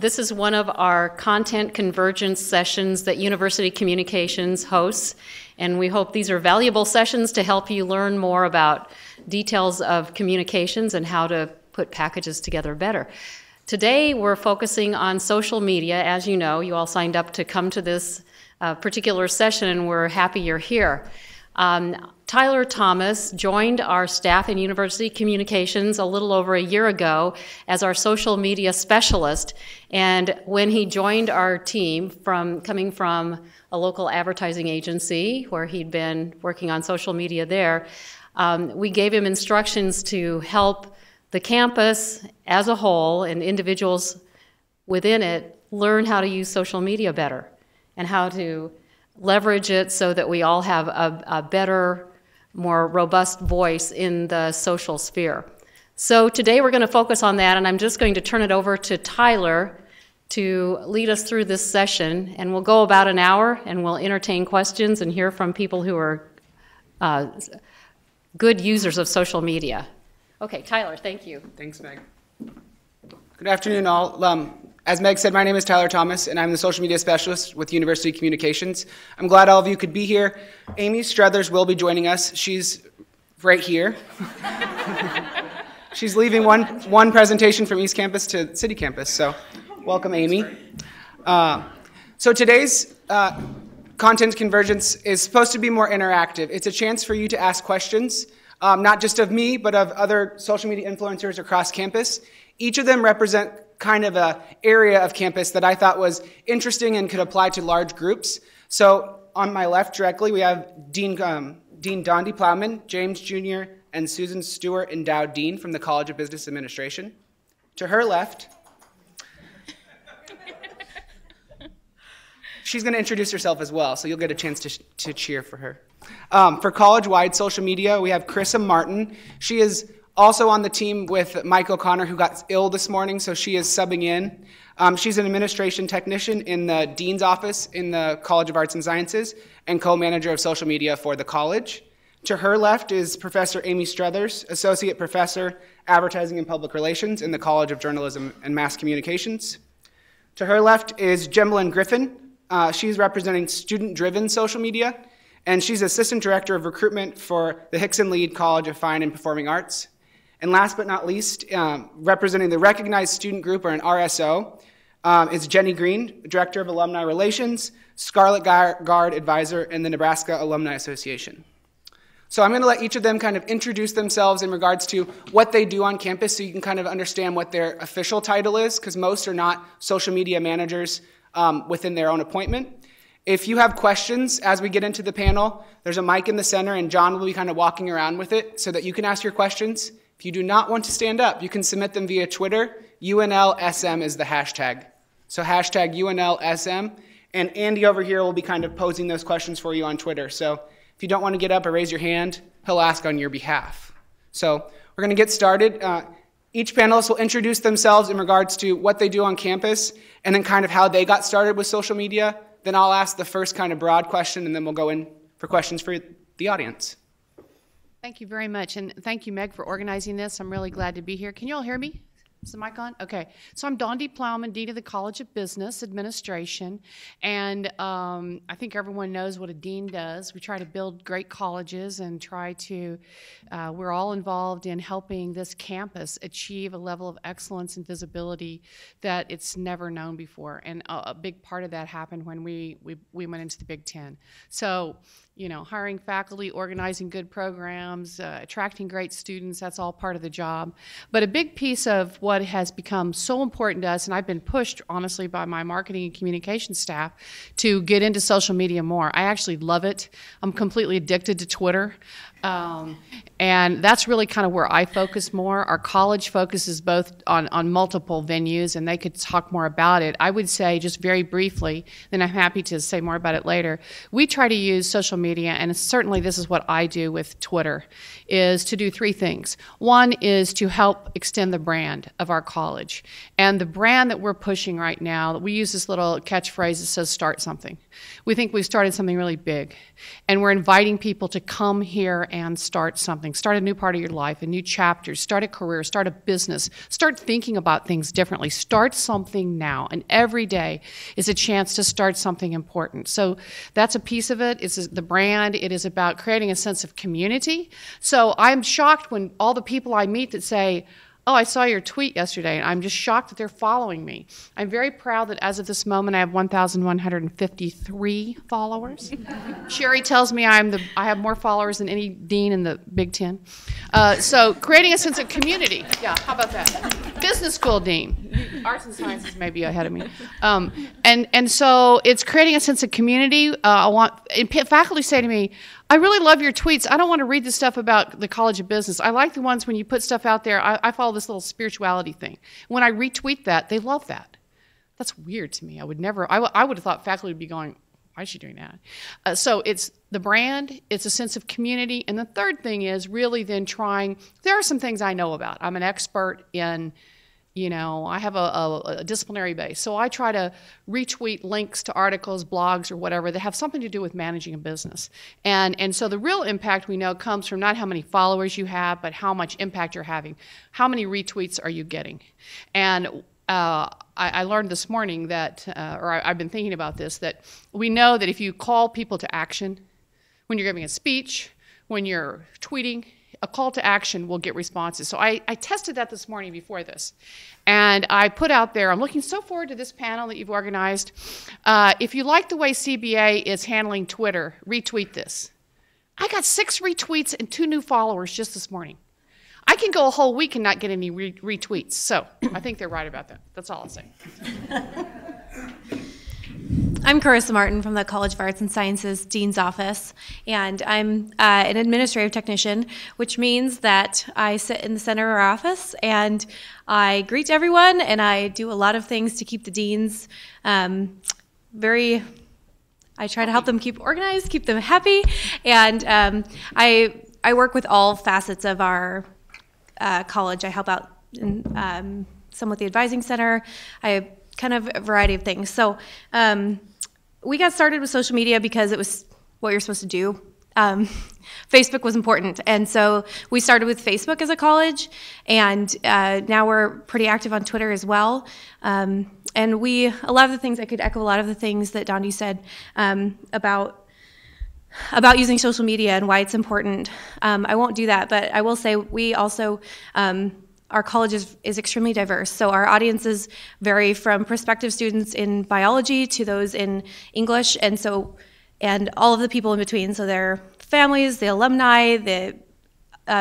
This is one of our content convergence sessions that University Communications hosts, and we hope these are valuable sessions to help you learn more about details of communications and how to put packages together better. Today we're focusing on social media. As you know, you all signed up to come to this particular session, and we're happy you're here. Tyler Thomas joined our staff in University Communications a little over a year ago as our social media specialist, and when he joined our team coming from a local advertising agency where he'd been working on social media there, we gave him instructions to help the campus as a whole and individuals within it learn how to use social media better and how to leverage it so that we all have a better, more robust voice in the social sphere. So today we're going to focus on that, and I'm just going to turn it over to Tyler to lead us through this session, and we'll go about an hour, and we'll entertain questions and hear from people who are good users of social media. Okay, Tyler, thank you. Thanks, Meg. Good afternoon, all. As Meg said, my name is Tyler Thomas, and I'm the social media specialist with University Communications. I'm glad all of you could be here. Amy Struthers will be joining us. She's right here. She's leaving one presentation from East Campus to City Campus, so welcome, Amy. So today's content convergence is supposed to be more interactive. It's a chance for you to ask questions, not just of me, but of other social media influencers across campus. Each of them represent kind of an area of campus that I thought was interesting and could apply to large groups. So on my left directly, we have Dean Donde Plowman, James Jr., and Susan Stuart, Endowed Dean from the College of Business Administration. To her left, she's going to introduce herself as well, so you'll get a chance to cheer for her. For college-wide social media, we have Carissa Martin. She is also on the team with Mike O'Connor, who got ill this morning, so she is subbing in. She's an administration technician in the dean's office in the College of Arts and Sciences and co-manager of social media for the college. To her left is Professor Amy Struthers, associate professor, advertising and public relations in the College of Journalism and Mass Communications. To her left is Jemalyn Griffin. She's representing student-driven social media, and she's assistant director of recruitment for the Hixson-Lied College of Fine and Performing Arts. And last but not least, representing the Recognized Student Group, or an RSO, is Jenny Green, Director of Alumni Relations, Scarlet Guard Advisor in the Nebraska Alumni Association. So I'm going to let each of them kind of introduce themselves in regards to what they do on campus so you can kind of understand what their official title is, because most are not social media managers within their own appointment. If you have questions as we get into the panel, there's a mic in the center, and John will be kind of walking around with it so that you can ask your questions. If you do not want to stand up, you can submit them via Twitter. UNLSM is the hashtag. So hashtag UNLSM. And Andy over here will be kind of posing those questions for you on Twitter. So if you don't want to get up or raise your hand, he'll ask on your behalf. So we're going to get started. Each panelist will introduce themselves in regards to what they do on campus and then kind of how they got started with social media. Then I'll ask the first kind of broad question, and then we'll go in for questions for the audience. Thank you very much, and thank you, Meg, for organizing this. I'm really glad to be here. Can you all hear me? Is the mic on? Okay. So I'm Donde Plowman, Dean of the College of Business Administration, and I think everyone knows what a dean does. We try to build great colleges and try to, we're all involved in helping this campus achieve a level of excellence and visibility that it's never known before, and a big part of that happened when we went into the Big Ten. So, you know, hiring faculty, organizing good programs, attracting great students, that's all part of the job. But a big piece of what has become so important to us, and I've been pushed, honestly, by my marketing and communication staff to get into social media more. I actually love it. I'm completely addicted to Twitter. And that's really kind of where I focus more. Our college focuses both on multiple venues, and they could talk more about it. I would say, just very briefly, then I'm happy to say more about it later, we try to use social media, and certainly this is what I do with Twitter, is to do three things. One is to help extend the brand of our college. And the brand that we're pushing right now, we use this little catchphrase that says, start something. We think we've started something really big. And we're inviting people to come here and start something. Start a new part of your life, a new chapter, start a career, start a business, start thinking about things differently. Start something now. And every day is a chance to start something important. So that's a piece of it. It's the brand. It is about creating a sense of community. So I'm shocked when all the people I meet that say, oh, I saw your tweet yesterday, and I'm just shocked that they're following me. I'm very proud that as of this moment, I have 1,153 followers. Sherry tells me I have more followers than any dean in the Big Ten. So creating a sense of community. Yeah, how about that? Business school dean. Arts and sciences may be ahead of me. And so it's creating a sense of community. Faculty say to me, I really love your tweets. I don't want to read the stuff about the College of Business. I like the ones when you put stuff out there. I follow this little spirituality thing. When I retweet that, they love that. That's weird to me. I would have thought faculty would be going, why is she doing that? So it's the brand, it's a sense of community. And the third thing is really then there are some things I know about. I'm an expert in, I have a disciplinary base. So I try to retweet links to articles, blogs, or whatever that have something to do with managing a business. And so the real impact we know comes from not how many followers you have, but how much impact you're having. How many retweets are you getting? And I learned this morning that, I've been thinking about this, that we know that if you call people to action, when you're giving a speech, when you're tweeting, a call to action will get responses. So I tested that this morning before this. And I put out there, I'm looking so forward to this panel that you've organized. If you like the way CBA is handling Twitter, retweet this. I got 6 retweets and 2 new followers just this morning. I can go a whole week and not get any retweets. So I think they're right about that. That's all I'll say. I'm Carissa Martin from the College of Arts and Sciences Dean's Office, and I'm an administrative technician, which means that I sit in the center of our office and I greet everyone and I do a lot of things to keep the deans I try to help them keep organized, keep them happy, and I work with all facets of our college. I help out in, some with the advising center. I kind of a variety of things. So we got started with social media because it was what you're supposed to do. Facebook was important, and so we started with Facebook as a college, and now we're pretty active on Twitter as well. And a lot of the things, I could echo a lot of the things that Donde said about using social media and why it's important. I won't do that, but I will say we also, our college is extremely diverse. So our audiences vary from prospective students in biology to those in English, and all of the people in between. So their families, the alumni, the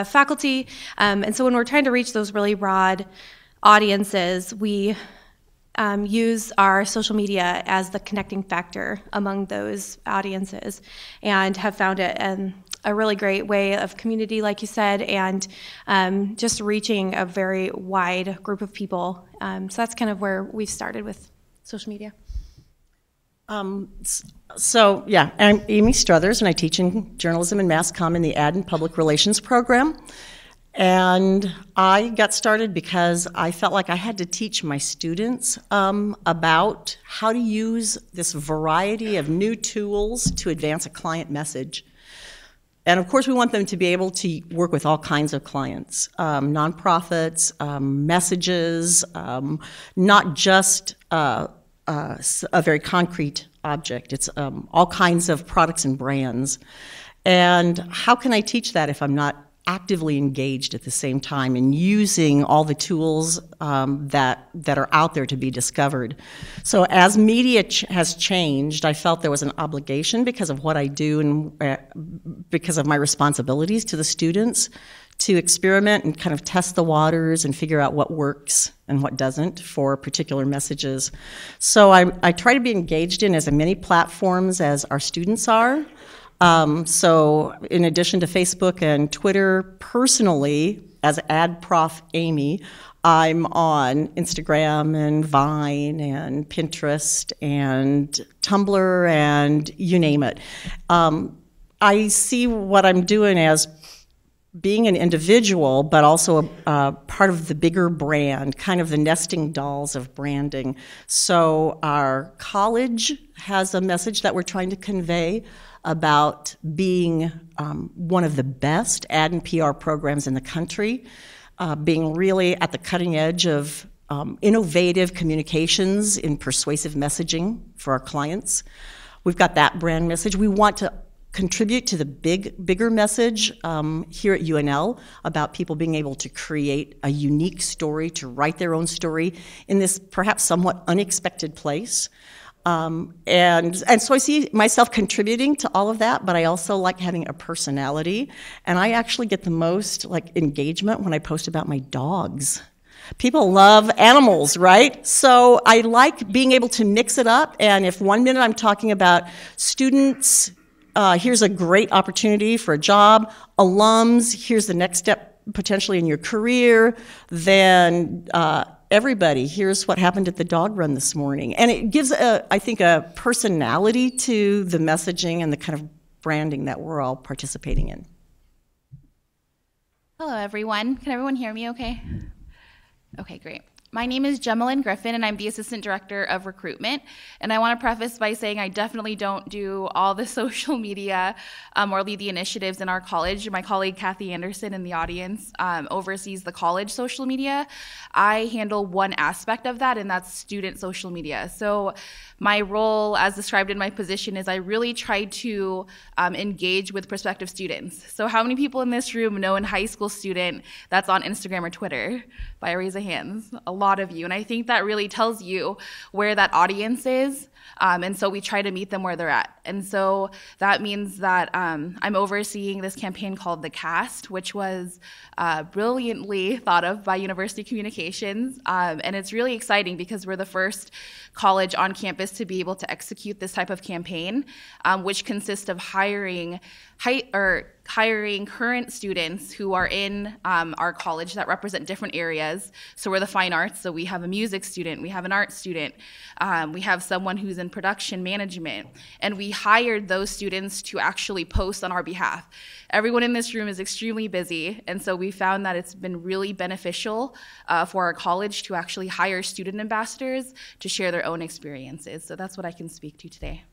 faculty. And so when we're trying to reach those really broad audiences, we use our social media as the connecting factor among those audiences, and have found it a really great way of community, like you said, and just reaching a very wide group of people. So that's kind of where we've started with social media. So yeah, I'm Amy Struthers, and I teach in journalism and mass comm in the Ad and Public Relations program. And I got started because I felt like I had to teach my students about how to use this variety of new tools to advance a client message. And of course, we want them to be able to work with all kinds of clients, nonprofits, messages, not just a very concrete object. It's all kinds of products and brands. And how can I teach that if I'm not actively engaged at the same time in using all the tools that are out there to be discovered? So as media has changed, I felt there was an obligation because of what I do and because of my responsibilities to the students to experiment and kind of test the waters and figure out what works and what doesn't for particular messages. So I try to be engaged in as many platforms as our students are. So in addition to Facebook and Twitter, personally, as Ad Prof Amy, I'm on Instagram and Vine and Pinterest and Tumblr and you name it. I see what I'm doing as being an individual, but also a part of the bigger brand, kind of the nesting dolls of branding. So our college has a message that we're trying to convey about being one of the best ad and PR programs in the country, being really at the cutting edge of innovative communications in persuasive messaging for our clients. We've got that brand message. We want to contribute to the bigger message here at UNL about people being able to create a unique story, to write their own story in this perhaps somewhat unexpected place. And so I see myself contributing to all of that, but I also like having a personality. And I actually get the most engagement when I post about my dogs. People love animals, right? So I like being able to mix it up. And if 1 minute I'm talking about students, here's a great opportunity for a job, alums, here's the next step potentially in your career, then everybody, here's what happened at the dog run this morning. And it gives, I think, a personality to the messaging and the kind of branding that we're all participating in. Hello, everyone. Can everyone hear me okay? Okay, great. My name is Jemalyn Griffin, and I'm the Assistant Director of Recruitment. And I want to preface by saying I definitely don't do all the social media or lead the initiatives in our college. My colleague, Kathy Anderson, in the audience, oversees the college social media. I handle one aspect of that, and that's student social media. So my role, as described in my position, is I really try to engage with prospective students. So how many people in this room know a high school student that's on Instagram or Twitter? By a raise of hands. A lot of you. And I think that really tells you where that audience is. And so we try to meet them where they're at. And so that means that I'm overseeing this campaign called The Cast, which was brilliantly thought of by University Communications. And it's really exciting because we're the first college on campus to be able to execute this type of campaign, which consists of hiring current students who are in our college that represent different areas. So we're the fine arts, so we have a music student, we have an art student, we have someone who's in production management, and we hired those students to actually post on our behalf. Everyone in this room is extremely busy, and so we found that it's been really beneficial for our college to actually hire student ambassadors to share their own experiences. So that's what I can speak to today.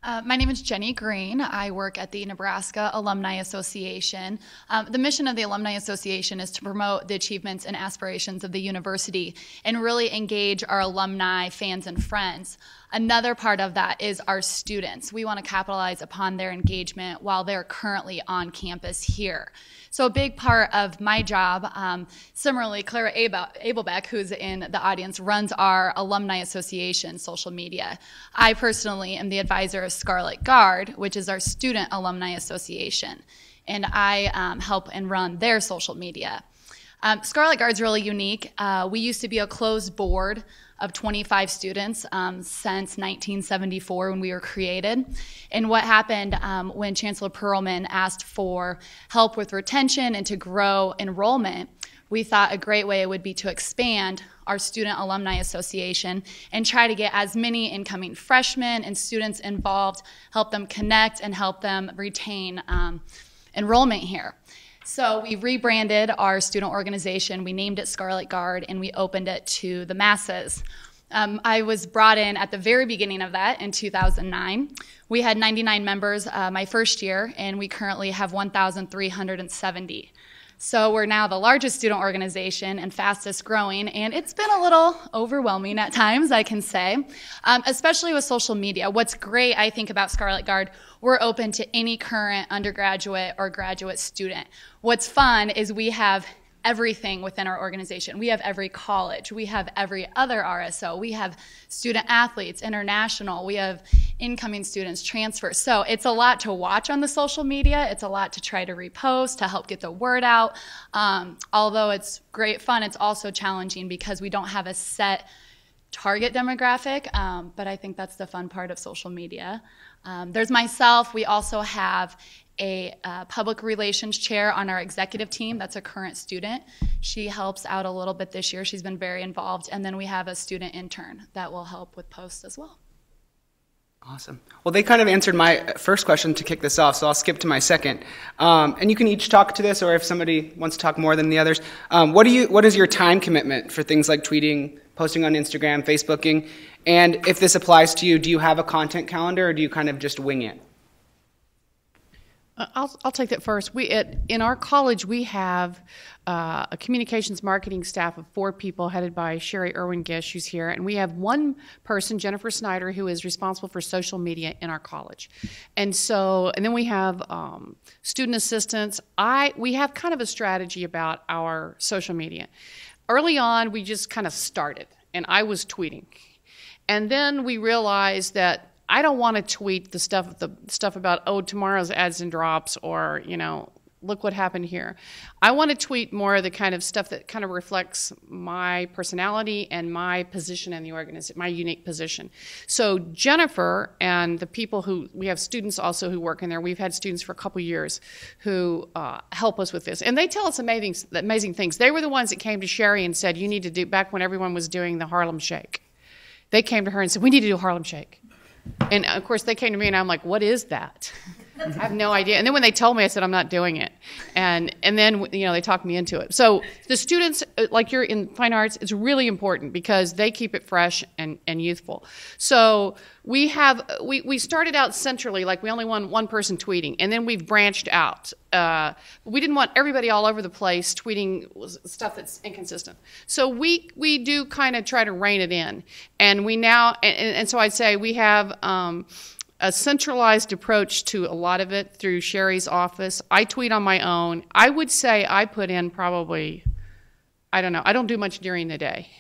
My name is Jenny Green. I work at the Nebraska Alumni Association. The mission of the Alumni Association is to promote the achievements and aspirations of the university and really engage our alumni, fans, and friends. Another part of that is our students. We want to capitalize upon their engagement while they're currently on campus here. So a big part of my job, similarly, Clara Abelbeck, who's in the audience, runs our Alumni Association social media. I personally am the advisor of Scarlet Guard, which is our Student Alumni Association, and I help and run their social media. Scarlet Guard's really unique. We used to be a closed board of 25 students since 1974 when we were created. And what happened when Chancellor Perlman asked for help with retention and to grow enrollment, we thought a great way would be to expand our Student Alumni Association and try to get as many incoming freshmen and students involved, help them connect and help them retain enrollment here. So we rebranded our student organization, we named it Scarlet Guard, and we opened it to the masses. I was brought in at the very beginning of that in 2009. We had 99 members my first year, and we currently have 1,370. So we're now the largest student organization and fastest growing, and it's been a little overwhelming at times, I can say, especially with social media. What's great, I think, about Scarlet Guard, we're open to any current undergraduate or graduate student. What's fun is we have everything within our organization. We have every college, we have every other RSO, we have student athletes, international, we have incoming students, transfer. So it's a lot to watch on the social media, it's a lot to try to repost, to help get the word out. Although it's great fun, it's also challenging because we don't have a set target demographic, but I think that's the fun part of social media. There's myself, we also have a public relations chair on our executive team. That's a current student. She helps out a little bit this year. She's been very involved. And then we have a student intern that will help with posts as well. Awesome. Well, they kind of answered my first question to kick this off, so I'll skip to my second. And you can each talk to this, or if somebody wants to talk more than the others. What is your time commitment for things like tweeting, posting on Instagram, Facebooking? And if this applies to you, do you have a content calendar, or do you kind of just wing it? I'll take that first. In our college, we have a communications marketing staff of 4 people headed by Sherry Irwin-Gish, who's here, and we have one person, Jennifer Snyder, who is responsible for social media in our college. And then we have student assistants. We have kind of a strategy about our social media. Early on, we just kind of started, and I was tweeting. And then we realized that I don't want to tweet the stuff about, oh, tomorrow's ads and drops, or, look what happened here. I want to tweet more of the kind of stuff that kind of reflects my personality and my position in the organization, my unique position. So Jennifer and the people we have students also who work in there. We've had students for a couple years who help us with this. And they tell us amazing things. They were the ones that came to Sherry and said, you need to do, back when everyone was doing the Harlem Shake. They came to her and said, we need to do a Harlem Shake. And of course they came to me and I'm like, what is that? I have no idea. And then when they told me, I said, I'm not doing it. And then, they talked me into it. So the students, like you're in fine arts, it's really important because they keep it fresh and youthful. So we started out centrally, like we only want one person tweeting, and then we've branched out. We didn't want everybody all over the place tweeting stuff that's inconsistent. So we do kind of try to rein it in. And we now, and so I'd say we have a centralized approach to a lot of it through Sherry's office. I tweet on my own. I would say I put in probably, I don't know, I don't do much during the day.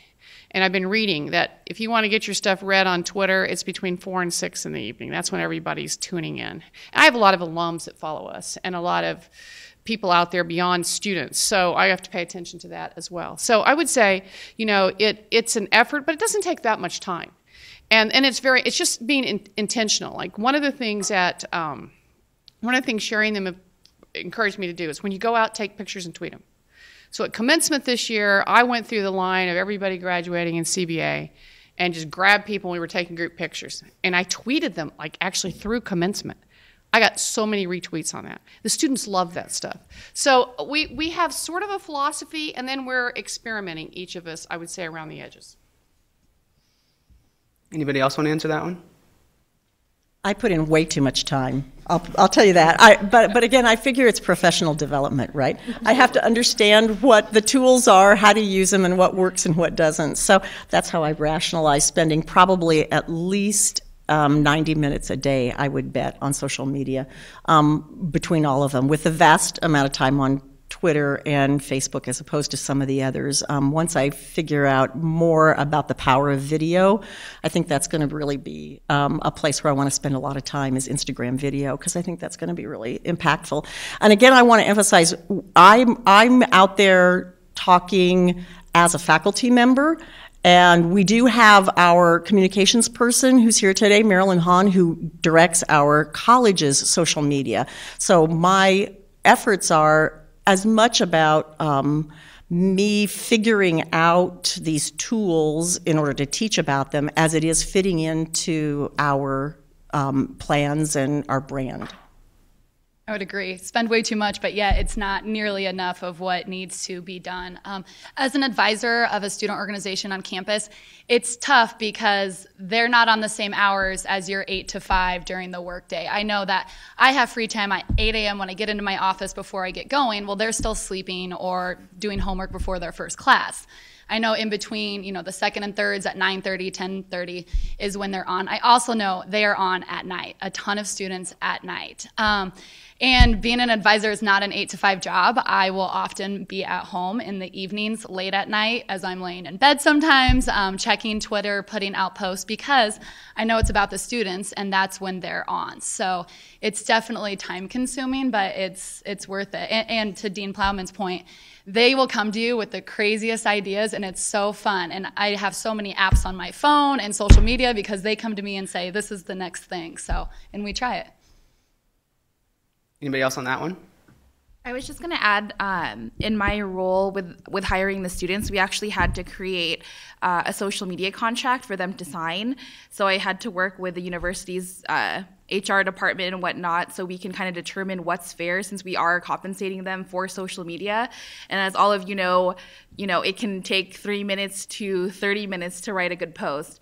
And I've been reading that if you want to get your stuff read on Twitter, it's between 4 and 6 in the evening. That's when everybody's tuning in. And I have a lot of alums that follow us and a lot of people out there beyond students. So I have to pay attention to that as well. So I would say, it's an effort, but it doesn't take that much time. And it's just being intentional. Like one of the things Sherry and them have encouraged me to do is when you go out, take pictures and tweet them. So at commencement this year, I went through the line of everybody graduating in CBA and just grabbed people. We were taking group pictures. And I tweeted them, like actually through commencement. I got so many retweets on that. The students love that stuff. So we have sort of a philosophy, and then we're experimenting, each of us, I would say, around the edges. Anybody else want to answer that one? I put in way too much time. I'll tell you that. But again, I figure it's professional development, right? I have to understand what the tools are, how to use them, and what works and what doesn't. So that's how I rationalize spending probably at least 90 minutes a day, I would bet, on social media between all of them, with a vast amount of time on Twitter and Facebook as opposed to some of the others. Once I figure out more about the power of video, I think that's going to really be a place where I want to spend a lot of time is Instagram video, because I think that's going to be really impactful. And again, I want to emphasize, I'm out there talking as a faculty member, and we do have our communications person who's here today, Marilyn Hahn, who directs our college's social media. So my efforts are as much about me figuring out these tools in order to teach about them as it is fitting into our plans and our brand. I would agree. Spend way too much, but yet it's not nearly enough of what needs to be done. As an advisor of a student organization on campus, it's tough because they're not on the same hours as your 8 to 5 during the workday. I know that I have free time at 8 a.m. when I get into my office before I get going. Well, they're still sleeping or doing homework before their first class. I know in between, the second and thirds at 9:30, 10:30 is when they're on. I also know they are on at night, a ton of students at night. And being an advisor is not an 8 to 5 job. I will often be at home in the evenings, late at night, as I'm laying in bed sometimes, checking Twitter, putting out posts, because I know it's about the students, and that's when they're on. So it's definitely time consuming, but it's worth it. And to Dean Plowman's point, they will come to you with the craziest ideas, and it's so fun. And I have so many apps on my phone and social media because they come to me and say, this is the next thing. So, and we try it. Anybody else on that one? I was just going to add, in my role with hiring the students, we actually had to create a social media contract for them to sign. So I had to work with the university's HR department and whatnot, so we can kind of determine what's fair, since we are compensating them for social media. And as all of you know, it can take 3 minutes to 30 minutes to write a good post.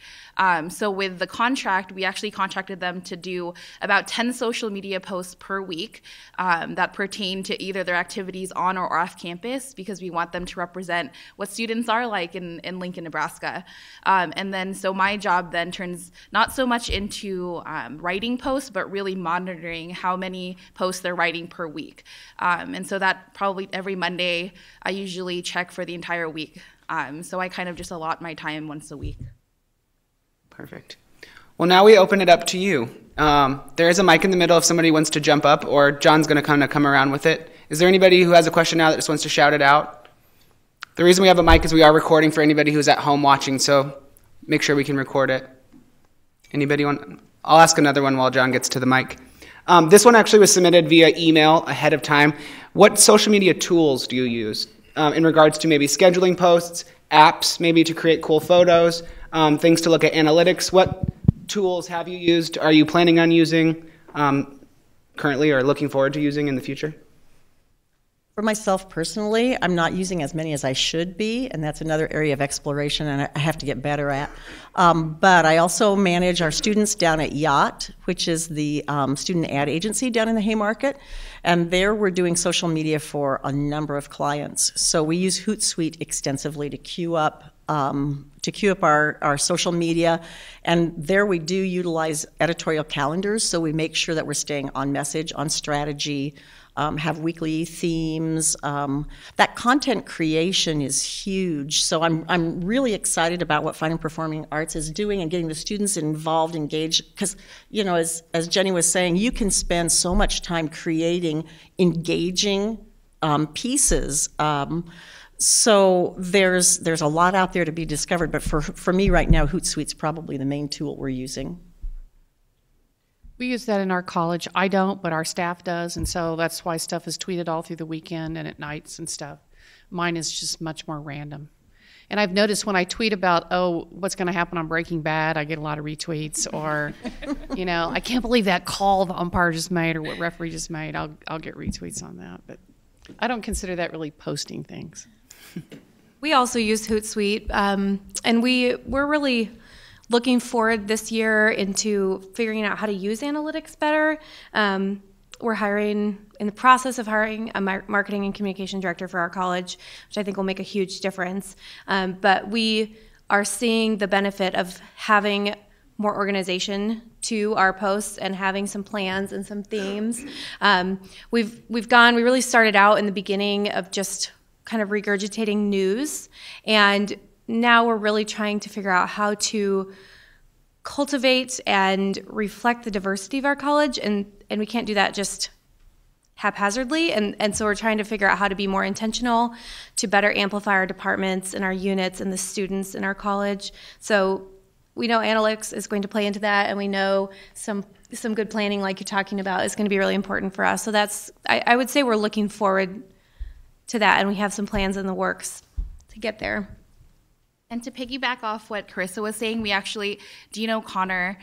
So with the contract, we actually contracted them to do about 10 social media posts per week that pertain to either their activities on or off campus, because we want them to represent what students are like in Lincoln, Nebraska. And then so my job then turns not so much into writing posts, but really monitoring how many posts they're writing per week. And so that probably every Monday, I usually check for the entire week. So I kind of just allot my time once a week. Perfect. Well, now we open it up to you. There is a mic in the middle if somebody wants to jump up, or John's going to kind of come around with it. Is there anybody who has a question now that just wants to shout it out? The reason we have a mic is we are recording for anybody who's at home watching, so make sure we can record it. Anybody want? I'll ask another one while John gets to the mic. This one actually was submitted via email ahead of time. What social media tools do you use in regards to maybe scheduling posts, apps, maybe to create cool photos, things to look at analytics? What tools have you used? Are you planning on using currently or looking forward to using in the future? For myself personally, I'm not using as many as I should be, and that's another area of exploration and I have to get better at. But I also manage our students down at Yacht, which is the student ad agency down in the Haymarket, and there we're doing social media for a number of clients. So we use Hootsuite extensively to queue up our social media, and there we do utilize editorial calendars, so we make sure that we're staying on message, on strategy, have weekly themes. That content creation is huge, so I'm really excited about what Fine and Performing Arts is doing and getting the students involved, engaged, because, as Jenny was saying, you can spend so much time creating engaging pieces. So there's a lot out there to be discovered, but for me right now, Hootsuite's probably the main tool we're using. We use that in our college. I don't, but our staff does, and so that's why stuff is tweeted all through the weekend and at nights and stuff. Mine is just much more random. And I've noticed when I tweet about, what's going to happen on Breaking Bad, I get a lot of retweets, or, I can't believe that call the umpire just made or what referee just made. I'll get retweets on that, but I don't consider that really posting things. We also use Hootsuite, and we're really looking forward this year into figuring out how to use analytics better. We're in the process of hiring a marketing and communication director for our college, which I think will make a huge difference. But we are seeing the benefit of having more organization to our posts and having some plans and some themes. We really started out in the beginning of just kind of regurgitating news, and now we're really trying to figure out how to cultivate and reflect the diversity of our college, and we can't do that just haphazardly, and so we're trying to figure out how to be more intentional to better amplify our departments and our units and the students in our college. So we know analytics is going to play into that, and we know some good planning, like you're talking about, is going to be really important for us. So I would say we're looking forward to that, and we have some plans in the works to get there. And to piggyback off what Carissa was saying, do you know Connor?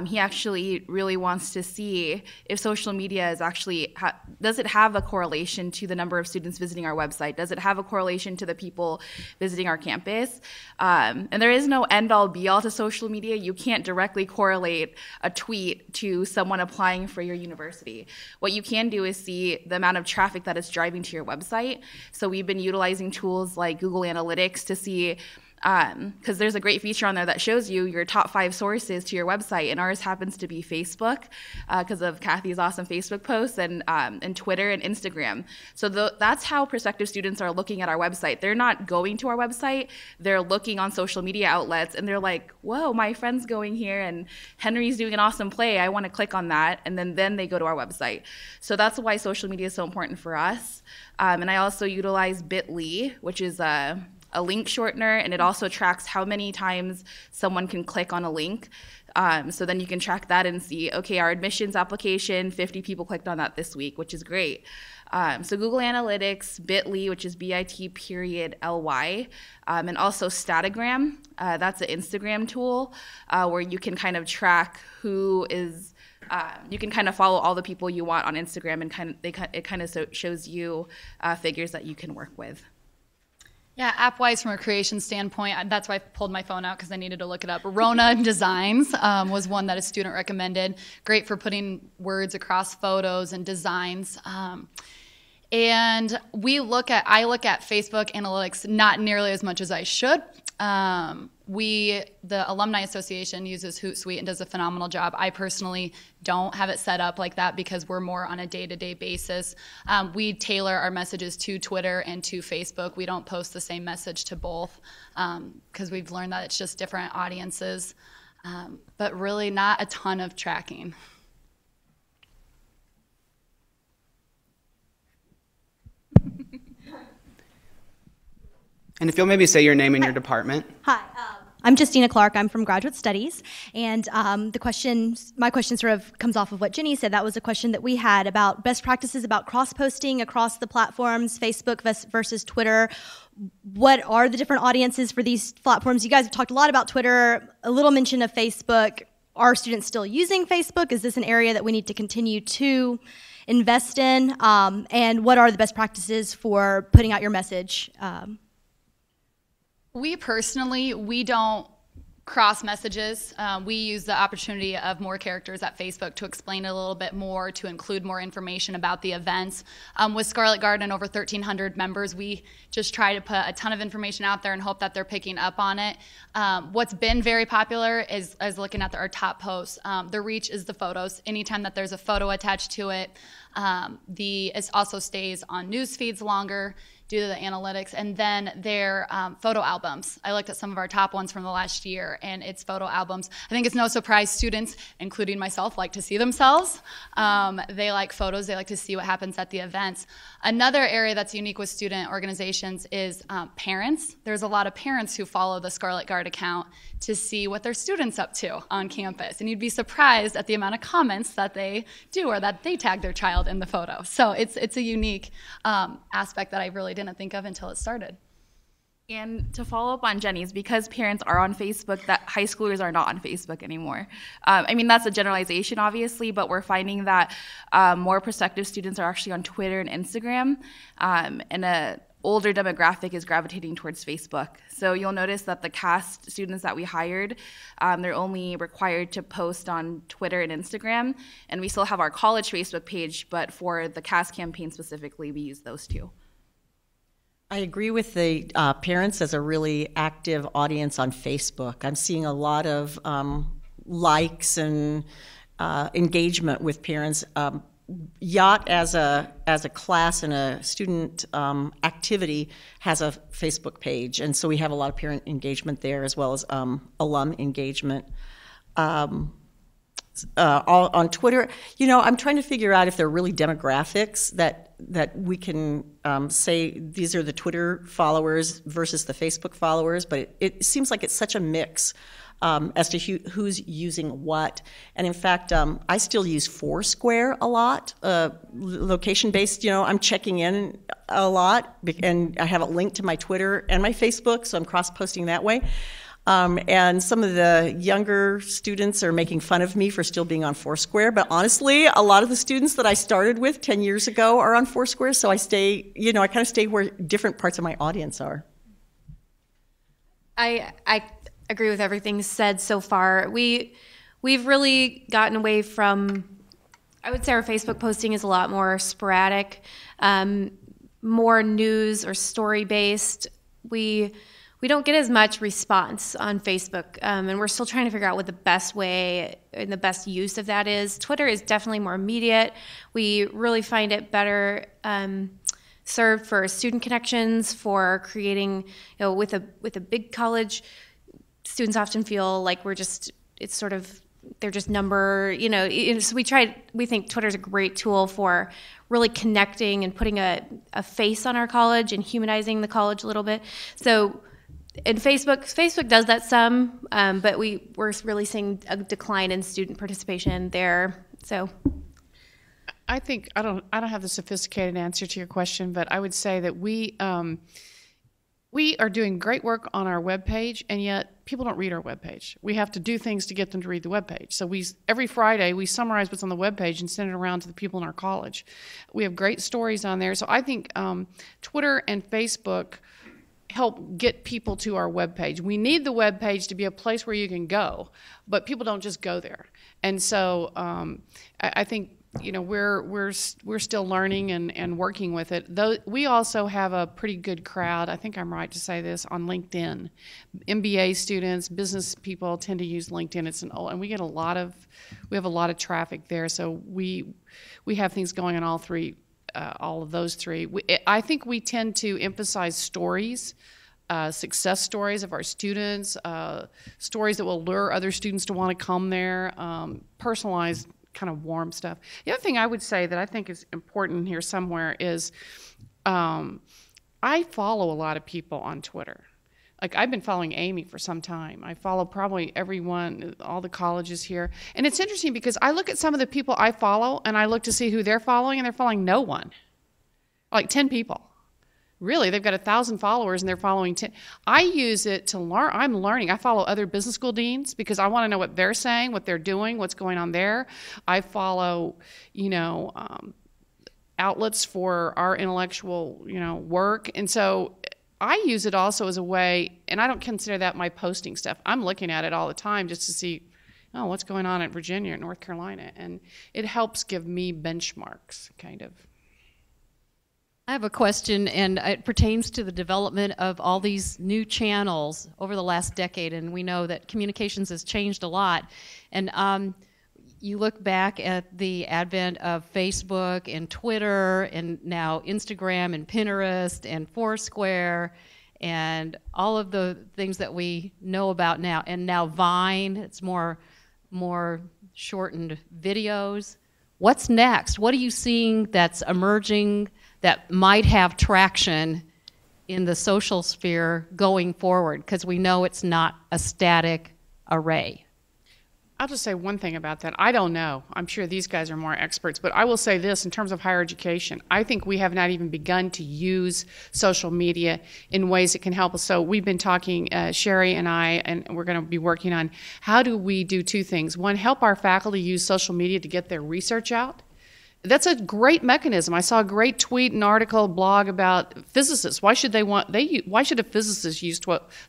He actually really wants to see if social media is actually, does it have a correlation to the number of students visiting our website? Does it have a correlation to the people visiting our campus? And there is no end-all be-all to social media. You can't directly correlate a tweet to someone applying for your university. What you can do is see the amount of traffic that is driving to your website. So we've been utilizing tools like Google Analytics to see, because there's a great feature on there that shows you your top 5 sources to your website, and ours happens to be Facebook because of Kathy's awesome Facebook posts, and Twitter and Instagram. So that's how prospective students are looking at our website. They're not going to our website, they're looking on social media outlets, and they're like, whoa, my friend's going here, and Henry's doing an awesome play, I want to click on that, and then they go to our website. So that's why social media is so important for us. And I also utilize Bitly, which is a link shortener, and it also tracks how many times someone can click on a link. So then you can track that and see, okay, our admissions application, 50 people clicked on that this week, which is great. So Google Analytics, Bitly, which is bit.ly, and also Statagram. That's an Instagram tool where you can kind of track who is. You can kind of follow all the people you want on Instagram, and it kind of shows you figures that you can work with. Yeah, app-wise from a creation standpoint, that's why I pulled my phone out because I needed to look it up. Rona Designs was one that a student recommended. Great for putting words across photos and designs. And I look at Facebook analytics not nearly as much as I should. The Alumni Association uses Hootsuite and does a phenomenal job. I personally don't have it set up like that because we're more on a day-to-day basis. We tailor our messages to Twitter and to Facebook. We don't post the same message to both because we've learned that it's just different audiences, but really not a ton of tracking. And if you'll maybe say your name and your department. Hi, I'm Justina Clark. I'm from Graduate Studies, and my question sort of comes off of what Jenny said. That was a question that we had about best practices about cross-posting across the platforms, Facebook versus Twitter. What are the different audiences for these platforms? You guys have talked a lot about Twitter, a little mention of Facebook. Are students still using Facebook? Is this an area that we need to continue to invest in? And what are the best practices for putting out your message? We personally, we don't cross messages. We use the opportunity of more characters at Facebook to explain it a little bit more, to include more information about the events. With Scarlet Garden, over 1,300 members, we just try to put a ton of information out there and hope that they're picking up on it. What's been very popular is looking at our top posts. The reach is the photos. Anytime that there's a photo attached to it, it also stays on news feeds longer due to the analytics, and then their photo albums. I looked at some of our top ones from the last year, and it's photo albums. I think it's no surprise students, including myself, like to see themselves. They like photos. They like to see what happens at the events. Another area that's unique with student organizations is parents. There's a lot of parents who follow the Scarlet Guard account to see what their students up to on campus, and you'd be surprised at the amount of comments that they do or that they tag their child in the photo. So it's a unique aspect that I really didn't think of until it started. And to follow up on Jenny's, because parents are on Facebook, that high schoolers are not on Facebook anymore. I mean, that's a generalization, obviously, but we're finding that more prospective students are actually on Twitter and Instagram, and an older demographic is gravitating towards Facebook. So you'll notice that the CAST students that we hired, they're only required to post on Twitter and Instagram, and we still have our college Facebook page, but for the CAST campaign specifically, we use those two. I agree with the parents as a really active audience on Facebook. I'm seeing a lot of likes and engagement with parents. Yacht as a class and a student activity has a Facebook page, and so we have a lot of parent engagement there as well as alum engagement. On Twitter, I'm trying to figure out if there are really demographics that we can say these are the Twitter followers versus the Facebook followers, but it seems like it's such a mix as to who's using what. And in fact, I still use Foursquare a lot, location-based. I'm checking in a lot, and I have it linked to my Twitter and my Facebook, so I'm cross-posting that way. And some of the younger students are making fun of me for still being on Foursquare, but honestly, a lot of the students that I started with 10 years ago are on Foursquare, so I stay, I kind of stay where different parts of my audience are. I agree with everything said so far. We've really gotten away from, I would say our Facebook posting is a lot more sporadic, more news or story-based. We don't get as much response on Facebook, and we're still trying to figure out what the best way and the best use of that is. Twitter is definitely more immediate. We really find it better served for student connections, for creating, with a big college, students often feel like they're just number, so we think Twitter's a great tool for really connecting and putting a face on our college and humanizing the college a little bit. So, and Facebook does that some, but we're really seeing a decline in student participation there. So, I think I don't have the sophisticated answer to your question, but I would say that we are doing great work on our webpage, and yet people don't read our webpage. We have to do things to get them to read the webpage. So every Friday we summarize what's on the webpage and send it around to the people in our college. We have great stories on there. So I think Twitter and Facebook help get people to our webpage. We need the webpage to be a place where you can go, but people don't just go there. And so I think we're still learning and working with it. Though we also have a pretty good crowd. I think I'm right to say this on LinkedIn. MBA students, business people tend to use LinkedIn. And we have a lot of traffic there. So we have things going on all of those three. I think we tend to emphasize stories, success stories of our students, stories that will lure other students to want to come there, personalized kind of warm stuff. The other thing I would say that I think is important here somewhere is I follow a lot of people on Twitter. Like, I've been following Amy for some time. I follow probably everyone, all the colleges here. And it's interesting because I look at some of the people I follow and I look to see who they're following, and they're following no one. Like 10 people. Really, they've got 1,000 followers and they're following 10. I use it to learn. I'm learning. I follow other business school deans because I want to know what they're saying, what they're doing, what's going on there. I follow, outlets for our intellectual, work. And so I use it also as a way, and I don't consider that my posting stuff. I'm looking at it all the time just to see, what's going on at Virginia, North Carolina. And it helps give me benchmarks, kind of. I have a question, and it pertains to the development of all these new channels over the last decade, and we know that communications has changed a lot. And you look back at the advent of Facebook and Twitter and now Instagram and Pinterest and Foursquare and all of the things that we know about now. And now Vine, it's more shortened videos. What's next? What are you seeing that's emerging that might have traction in the social sphere going forward? Because we know it's not a static array. I'll just say one thing about that. I don't know. I'm sure these guys are more experts, but I will say this in terms of higher education. I think we have not even begun to use social media in ways that can help us. So we've been talking, Sherry and I, and we're going to be working on how do we do two things. One, help our faculty use social media to get their research out. That's a great mechanism. I saw a great tweet, an article, a blog about physicists. Why should why should a physicist use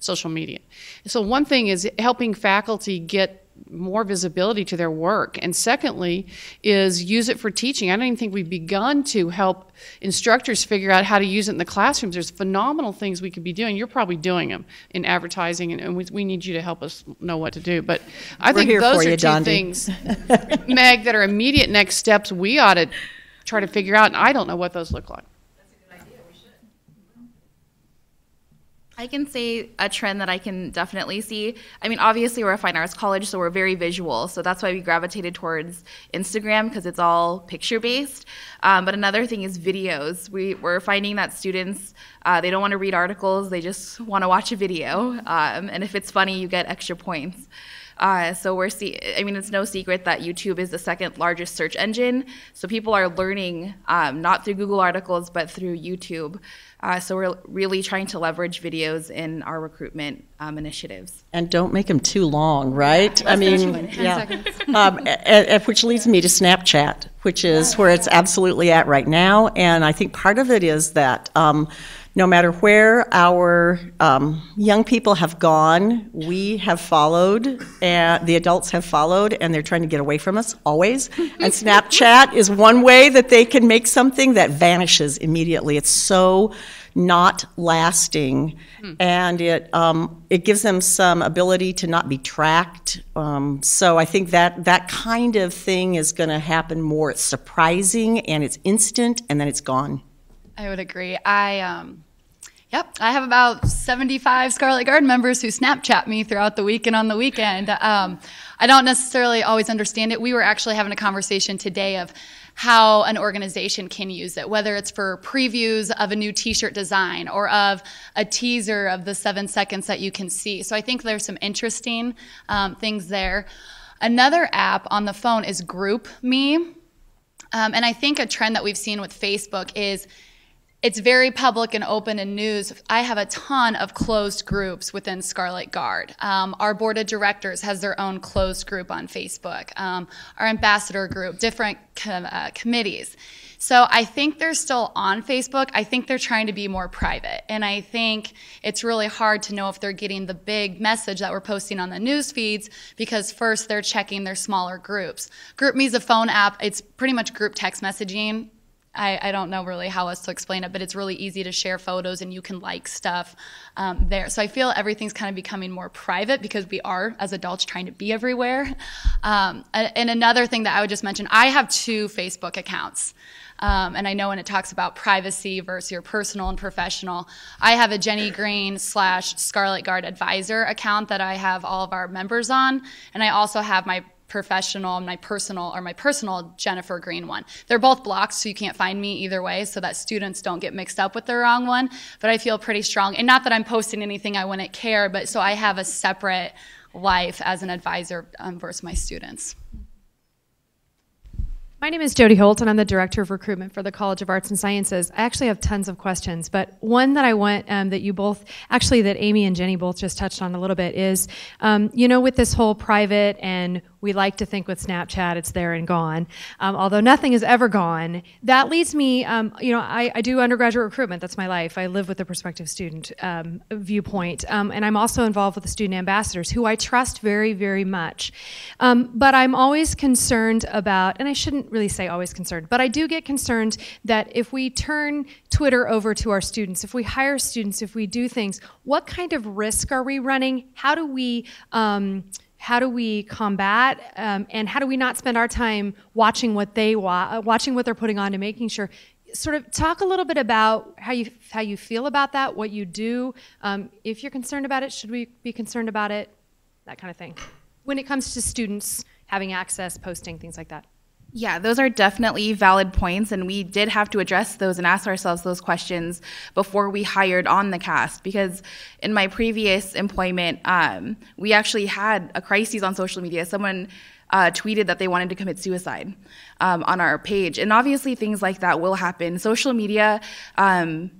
social media? So one thing is helping faculty get more visibility to their work. And secondly is use it for teaching. I don't even think we've begun to help instructors figure out how to use it in the classrooms. There's phenomenal things we could be doing. You're probably doing them in advertising, and we need you to help us know what to do. But I think those are two things, Meg, that are immediate next steps we ought to try to figure out, and I don't know what those look like. I can say a trend that I can definitely see. I mean, obviously we're a fine arts college, so we're very visual. So that's why we gravitated towards Instagram, because it's all picture-based. But another thing is videos. We're finding that students, they don't want to read articles, they just want to watch a video. And if it's funny, you get extra points. So it's no secret that YouTube is the second largest search engine. So people are learning not through Google articles, but through YouTube. So we're really trying to leverage videos in our recruitment initiatives. And don't make them too long, right? Yeah, which leads me to Snapchat, which is where it's absolutely at right now. And I think part of it is that no matter where our young people have gone, we have followed, and the adults have followed, and they're trying to get away from us always. And Snapchat is one way that they can make something that vanishes immediately. It's so not lasting, and it gives them some ability to not be tracked. So I think that kind of thing is going to happen more. It's surprising, and it's instant, and then it's gone. I would agree. I have about 75 Scarlet Guard members who Snapchat me throughout the week and on the weekend. I don't necessarily always understand it. We were actually having a conversation today of how an organization can use it, whether it's for previews of a new t-shirt design or of a teaser of the 7 seconds that you can see. So I think there's some interesting things there. Another app on the phone is GroupMe. And I think a trend that we've seen with Facebook is it's very public and open in news. I have a ton of closed groups within Scarlet Guard. Our board of directors has their own closed group on Facebook. Our ambassador group, different committees. So I think they're still on Facebook. I think they're trying to be more private. And I think it's really hard to know if they're getting the big message that we're posting on the news feeds, because first they're checking their smaller groups. GroupMe is a phone app. It's pretty much group text messaging. I don't know really how else to explain it, but it's really easy to share photos and you can like stuff there. So I feel everything's kind of becoming more private because we are, as adults, trying to be everywhere. And another thing that I would just mention, I have 2 Facebook accounts. And I know when it talks about privacy versus your personal and professional, I have a Jenny Green / Scarlet Guard advisor account that I have all of our members on. And I also have my professional and my personal Jennifer Green one. They're both blocked, so you can't find me either way, so that students don't get mixed up with the wrong one. But I feel pretty strong, and not that I'm posting anything I wouldn't care, but so I have a separate life as an advisor versus my students. My name is Jody Holt, and I'm the Director of Recruitment for the College of Arts and Sciences. I actually have tons of questions, but one that I want that you both, actually that Amy and Jenny both just touched on a little bit is, with this whole private, and we like to think with Snapchat it's there and gone, although nothing is ever gone. That leads me, I do undergraduate recruitment. That's my life. I live with the prospective student viewpoint, and I'm also involved with the student ambassadors, who I trust very, very much. But I'm always concerned about, and I shouldn't really say always concerned, but I do get concerned that if we turn Twitter over to our students, if we hire students, if we do things, what kind of risk are we running? How do we combat, and how do we not spend our time watching what watching what they're putting on, and making sure? Sort of talk a little bit about how you feel about that, what you do. If you're concerned about it, should we be concerned about it? That kind of thing. When it comes to students having access, posting, things like that. Yeah, those are definitely valid points, and we did have to address those and ask ourselves those questions before we hired on the cast, because in my previous employment, we actually had a crisis on social media. Someone tweeted that they wanted to commit suicide on our page. And obviously things like that will happen. Social media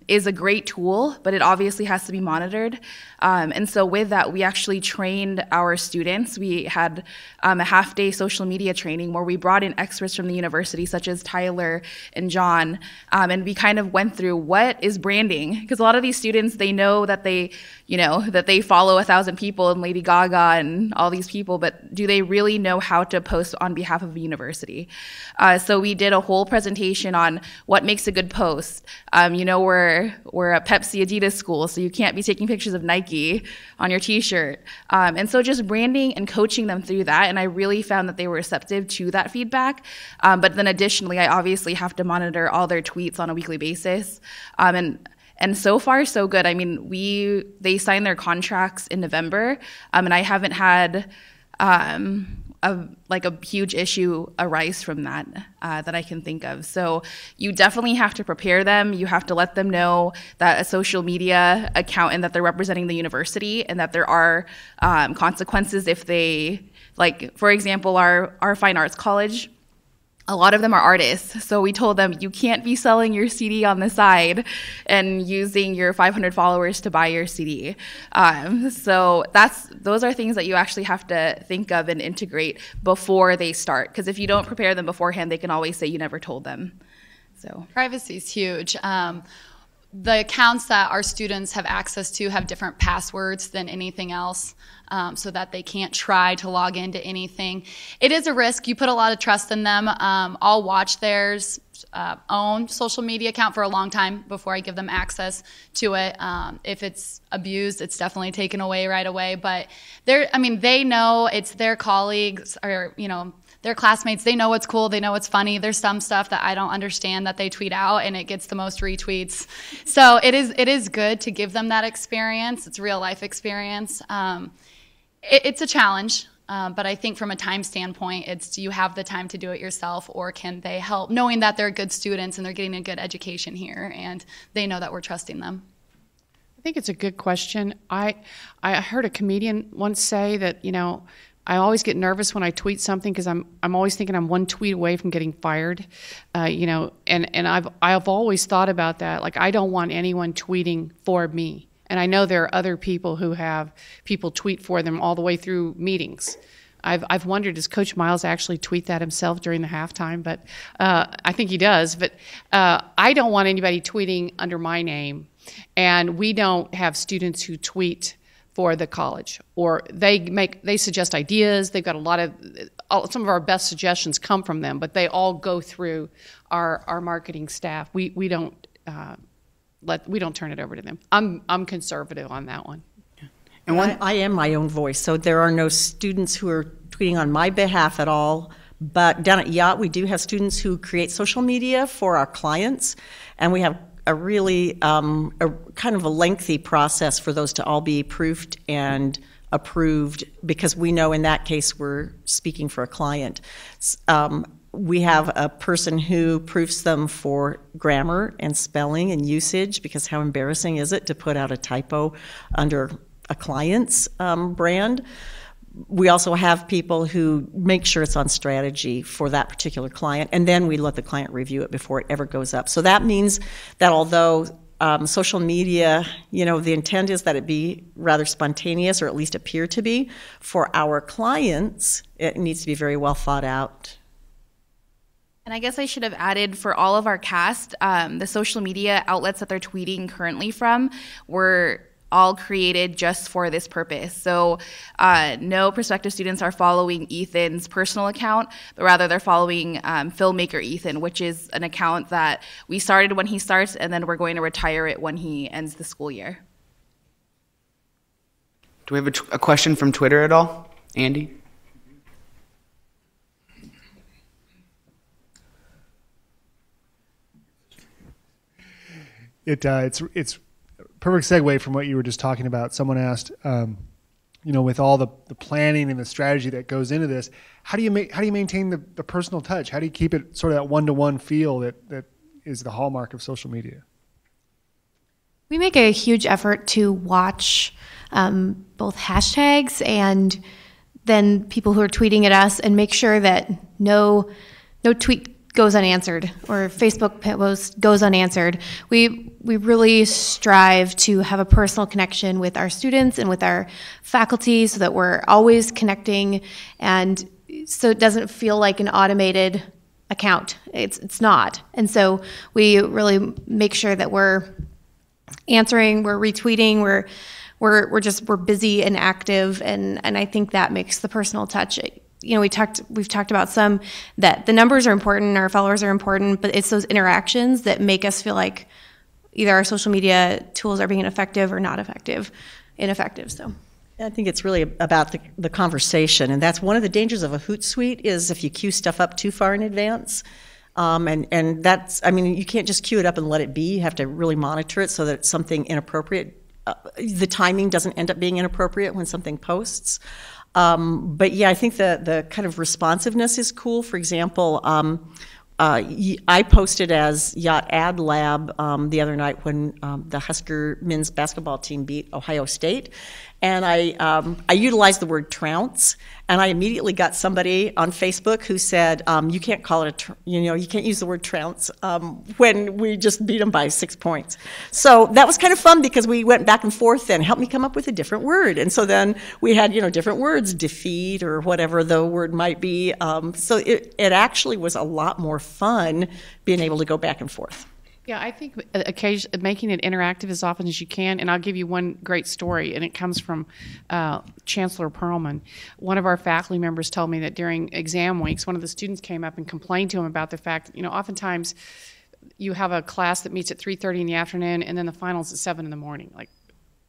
is a great tool, but it obviously has to be monitored. And so with that, we actually trained our students. We had a half-day social media training where we brought in experts from the university, such as Tyler and John, and we kind of went through what is branding, because a lot of these students, they know that they follow 1,000 people and Lady Gaga and all these people, but do they really know how to post on behalf of a university? So we did a whole presentation on what makes a good post. We're a Pepsi Adidas school, so you can't be taking pictures of Nike on your t-shirt. And so just branding and coaching them through that, and I really found that they were receptive to that feedback. But then additionally, I obviously have to monitor all their tweets on a weekly basis. And so far, so good. I mean, they signed their contracts in November, and I haven't had a huge issue arise from that that I can think of. So you definitely have to prepare them. You have to let them know that a social media account and that they're representing the university, and that there are consequences if they, for example, our fine arts college, a lot of them are artists. So we told them, you can't be selling your CD on the side and using your 500 followers to buy your CD. So those are things that you actually have to think of and integrate before they start. Because if you don't prepare them beforehand, they can always say you never told them. So privacy is huge. The accounts that our students have access to have different passwords than anything else, so that they can't try to log into anything. It is a risk. You put a lot of trust in them. I'll watch theirs own social media account for a long time before I give them access to it. If it's abused, it's definitely taken away right away. But they know it's their colleagues or their classmates. They know what's cool. They know what's funny. There's some stuff that I don't understand that they tweet out, and it gets the most retweets. So it is good to give them that experience. It's real life experience. It's a challenge, but I think from a time standpoint, do you have the time to do it yourself, or can they help, knowing that they're good students and they're getting a good education here, and they know that we're trusting them? I think it's a good question. I heard a comedian once say that, I always get nervous when I tweet something because I'm always thinking I'm one tweet away from getting fired, and I've always thought about that. Like, I don't want anyone tweeting for me, and I know there are other people who have people tweet for them all the way through meetings. I've wondered, does Coach Miles actually tweet that himself during the halftime? But I think he does. But I don't want anybody tweeting under my name, and we don't have students who tweet for the college, or they suggest ideas. They've got some of our best suggestions come from them, but they all go through our marketing staff. We don't turn it over to them. I'm conservative on that one. And I am my own voice, so there are no students who are tweeting on my behalf at all. But down at Yacht, we do have students who create social media for our clients, and we have a really a kind of a lengthy process for those to all be proofed and approved, because we know in that case we're speaking for a client. We have a person who proofs them for grammar and spelling and usage, because how embarrassing is it to put out a typo under a client's brand. We also have people who make sure it's on strategy for that particular client, and then we let the client review it before it ever goes up. So that means that although social media, the intent is that it be rather spontaneous, or at least appear to be, for our clients, it needs to be very well thought out. And I guess I should have added, for all of our cast, the social media outlets that they're tweeting currently from were all created just for this purpose. So no prospective students are following Ethan's personal account, but rather they're following Filmmaker Ethan, which is an account that we started when he starts, and then we're going to retire it when he ends the school year. Do we have a question from Twitter at all? Andy? It's perfect segue from what you were just talking about. Someone asked, with all the planning and the strategy that goes into this, how do you maintain the personal touch? How do you keep it sort of that one-to-one feel that is the hallmark of social media? We make a huge effort to watch both hashtags and then people who are tweeting at us, and make sure that no tweet goes unanswered or Facebook post goes unanswered. We really strive to have a personal connection with our students and with our faculty, so that we're always connecting, and so it doesn't feel like an automated account. It's not. And so we really make sure that we're answering, we're retweeting, we're busy and active, and I think that makes the personal touch. We've talked about some that the numbers are important, our followers are important, but it's those interactions that make us feel like either our social media tools are being effective or not ineffective. So I think it's really about the conversation, and that's one of the dangers of a Hootsuite, is if you queue stuff up too far in advance. And that's, you can't just queue it up and let it be. You have to really monitor it so that it's something inappropriate. The timing doesn't end up being inappropriate when something posts. But yeah, I think the kind of responsiveness is cool. For example, I posted as Yacht Ad Lab the other night when the Husker men's basketball team beat Ohio State, and I utilized the word trounce, and I immediately got somebody on Facebook who said, you can't call it you can't use the word trounce when we just beat them by 6 points. So that was kind of fun, because we went back and forth and helped me come up with a different word, and so then we had different words, defeat or whatever the word might be. So it actually was a lot more fun being able to go back and forth. Yeah, I think making it interactive as often as you can, and I'll give you one great story, and it comes from Chancellor Perlman. One of our faculty members told me that during exam weeks, one of the students came up and complained to him about the fact that, oftentimes you have a class that meets at 3:30 in the afternoon, and then the finals at 7 in the morning. Like,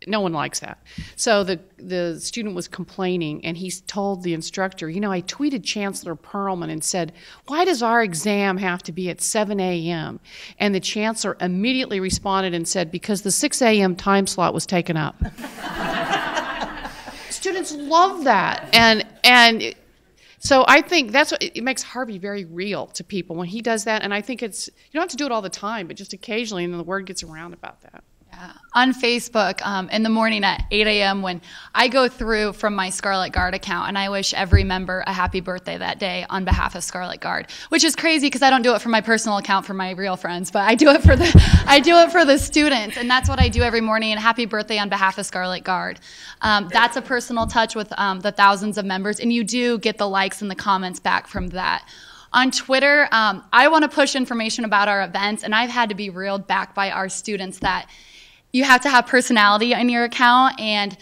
no one likes that. So the student was complaining, and he told the instructor, I tweeted Chancellor Perlman and said, why does our exam have to be at 7 a.m.? And the chancellor immediately responded and said, because the 6 a.m. time slot was taken up. Students love that. And so I think that's what it makes Harvey very real to people when he does that. And I think you don't have to do it all the time, but just occasionally, and then the word gets around about that. On Facebook in the morning at 8 a.m. when I go through from my Scarlet Guard account and I wish every member a happy birthday that day on behalf of Scarlet Guard, which is crazy because I don't do it for my personal account for my real friends, but I do it for the students, and that's what I do every morning. And happy birthday on behalf of Scarlet Guard. That's a personal touch with the thousands of members, and you do get the likes and the comments back from that. On Twitter, I want to push information about our events, and I've had to be reeled back by our students that you have to have personality in your account, and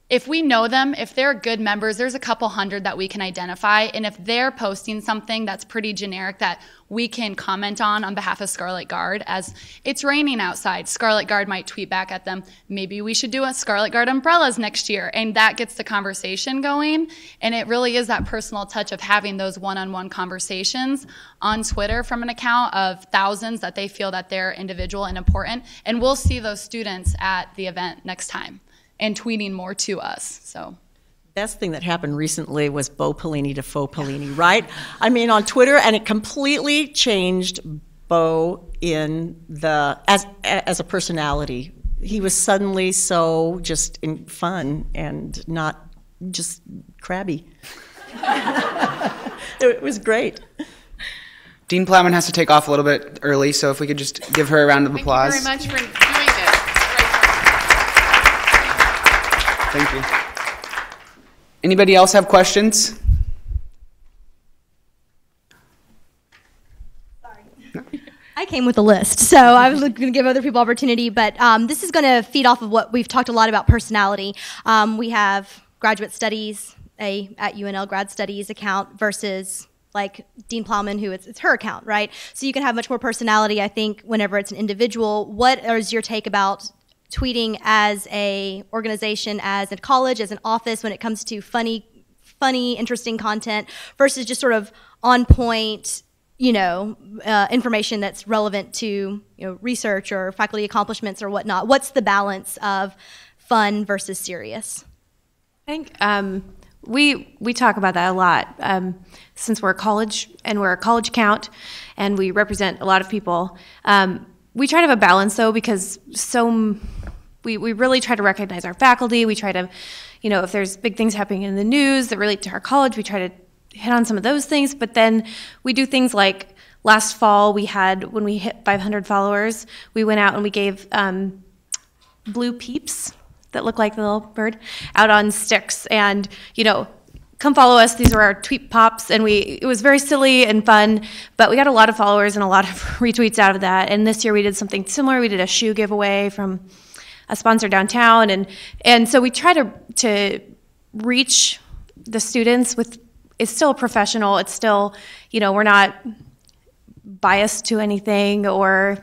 if we know them, if they're good members, there's a couple hundred that we can identify, and if they're posting something that's pretty generic that we can comment on behalf of Scarlet Guard, as it's raining outside, Scarlet Guard might tweet back at them, maybe we should do a Scarlet Guard umbrellas next year, and that gets the conversation going, and it really is that personal touch of having those one-on-one conversations on Twitter from an account of thousands that they feel that they're individual and important, and we'll see those students at the event next time and tweeting more to us. So best thing that happened recently was Bo Pelini to Faux Pelini, right? I mean, on Twitter, and it completely changed Bo as a personality. He was suddenly so just fun and not just crabby. It was great. Dean Plowman has to take off a little bit early, so if we could just give her a round of applause. Thank you very much for doing this. Thank you. Anybody else have questions? I came with a list, so I was going to give other people opportunity, but this is going to feed off of what we've talked a lot about personality. We have graduate studies, at UNL grad studies account versus like Dean Plowman, who it's her account, right? So you can have much more personality, I think, whenever it's an individual. What is your take about tweeting as a organization, as a college, as an office, when it comes to funny, interesting content versus just sort of on point, information that's relevant to research or faculty accomplishments or whatnot? What's the balance of fun versus serious? I think we talk about that a lot. Since we're a college and we're a college count and we represent a lot of people, we try to have a balance though, because we really try to recognize our faculty. We try to, if there's big things happening in the news that relate to our college, we try to hit on some of those things. But then we do things like last fall when we hit 500 followers, we went out and we gave blue peeps that look like the little bird out on sticks, and come follow us. These are our tweet pops, and it was very silly and fun, but we got a lot of followers and a lot of retweets out of that. And this year we did something similar. We did a shoe giveaway from a sponsor downtown, and so we try to reach the students with. It's still professional. It's still, we're not biased to anything or,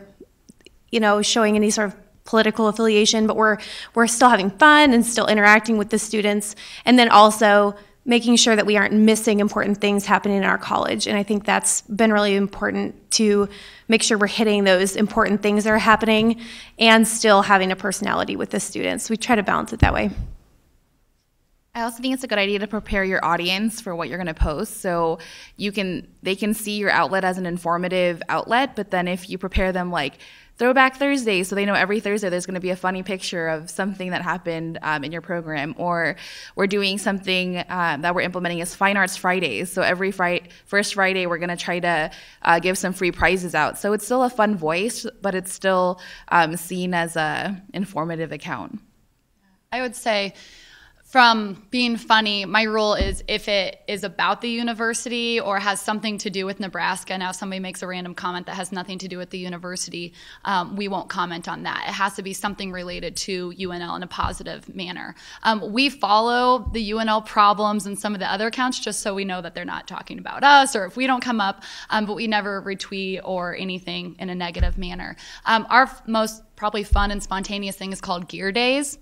showing any sort of political affiliation, but we're still having fun and still interacting with the students, and then also making sure that we aren't missing important things happening in our college. And I think that's been really important to make sure we're hitting those important things that are happening and still having a personality with the students. We try to balance it that way. I also think it's a good idea to prepare your audience for what you're going to post, so they can see your outlet as an informative outlet, but then if you prepare them like Throwback Thursday, so they know every Thursday there's going to be a funny picture of something that happened in your program, or we're doing something that we're implementing as Fine Arts Fridays, so every first Friday we're going to try to give some free prizes out. So it's still a fun voice, but it's still seen as a informative account. I would say, from being funny, my rule is if it is about the university or has something to do with Nebraska, now if somebody makes a random comment that has nothing to do with the university, we won't comment on that. It has to be something related to UNL in a positive manner. We follow the UNL problems and some of the other accounts just so we know that they're not talking about us or if we don't come up, but we never retweet or anything in a negative manner. Our most probably fun and spontaneous thing is called Gear Days.